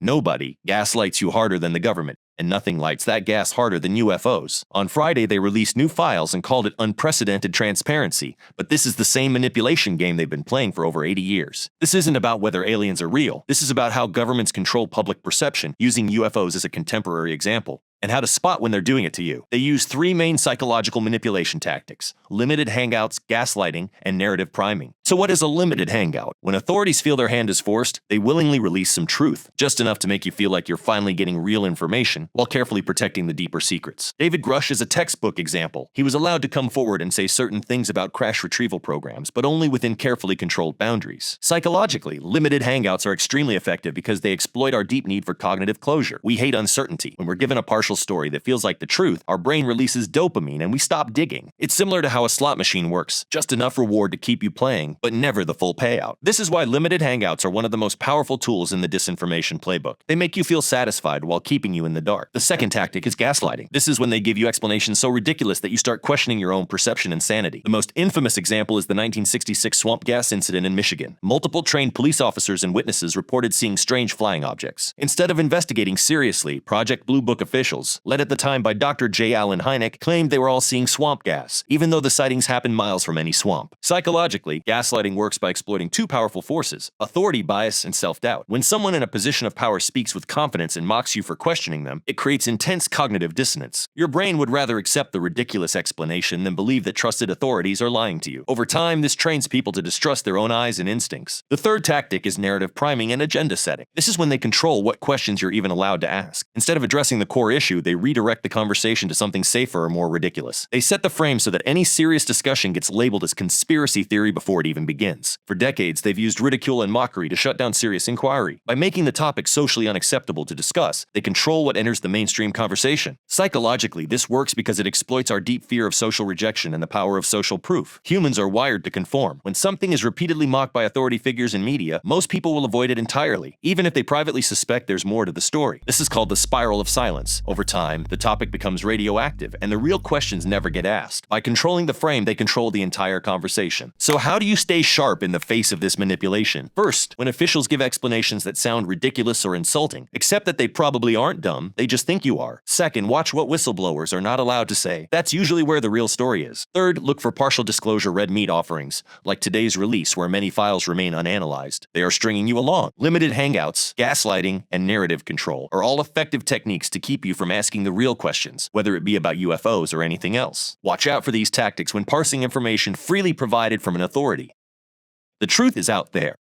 Nobody gaslights you harder than the government, and nothing lights that gas harder than UFOs. On Friday, they released new files and called it unprecedented transparency, but this is the same manipulation game they've been playing for over 80 years. This isn't about whether aliens are real. This is about how governments control public perception, using UFOs as a contemporary example, and how to spot when they're doing it to you. They use three main psychological manipulation tactics: limited hangouts, gaslighting, and narrative priming. So what is a limited hangout? When authorities feel their hand is forced, they willingly release some truth, just enough to make you feel like you're finally getting real information, while carefully protecting the deeper secrets. David Grusch is a textbook example. He was allowed to come forward and say certain things about crash retrieval programs, but only within carefully controlled boundaries. Psychologically, limited hangouts are extremely effective because they exploit our deep need for cognitive closure. We hate uncertainty. When we're given a partial story that feels like the truth, our brain releases dopamine and we stop digging. It's similar to how a slot machine works: just enough reward to keep you playing, but never the full payout. This is why limited hangouts are one of the most powerful tools in the disinformation playbook. They make you feel satisfied while keeping you in the dark. The second tactic is gaslighting. This is when they give you explanations so ridiculous that you start questioning your own perception and sanity. The most infamous example is the 1966 swamp gas incident in Michigan. Multiple trained police officers and witnesses reported seeing strange flying objects. Instead of investigating seriously, Project Blue Book officials, led at the time by Dr. J. Allen Hynek, claimed they were all seeing swamp gas, even though the sightings happened miles from any swamp. Psychologically, gaslighting works by exploiting two powerful forces: authority bias and self-doubt. When someone in a position of power speaks with confidence and mocks you for questioning them, it creates intense cognitive dissonance. Your brain would rather accept the ridiculous explanation than believe that trusted authorities are lying to you. Over time, this trains people to distrust their own eyes and instincts. The third tactic is narrative priming and agenda setting. This is when they control what questions you're even allowed to ask. Instead of addressing the core issue, they redirect the conversation to something safer or more ridiculous. They set the frame so that any serious discussion gets labeled as conspiracy theory before it even begins. For decades, they've used ridicule and mockery to shut down serious inquiry. By making the topic socially unacceptable to discuss, they control what enters the mainstream conversation. Psychologically, this works because it exploits our deep fear of social rejection and the power of social proof. Humans are wired to conform. When something is repeatedly mocked by authority figures in media, most people will avoid it entirely, even if they privately suspect there's more to the story. This is called the spiral of silence. Over time, the topic becomes radioactive, and the real questions never get asked. By controlling the frame, they control the entire conversation. So how do you stay sharp in the face of this manipulation? First, when officials give explanations that sound ridiculous or insulting, accept that they probably aren't dumb, they just think you are. Second, watch what whistleblowers are not allowed to say. That's usually where the real story is. Third, look for partial disclosure red meat offerings, like today's release where many files remain unanalyzed. They are stringing you along. Limited hangouts, gaslighting, and narrative control are all effective techniques to keep you from asking the real questions, whether it be about UFOs or anything else. Watch out for these tactics when parsing information freely provided from an authority. The truth is out there.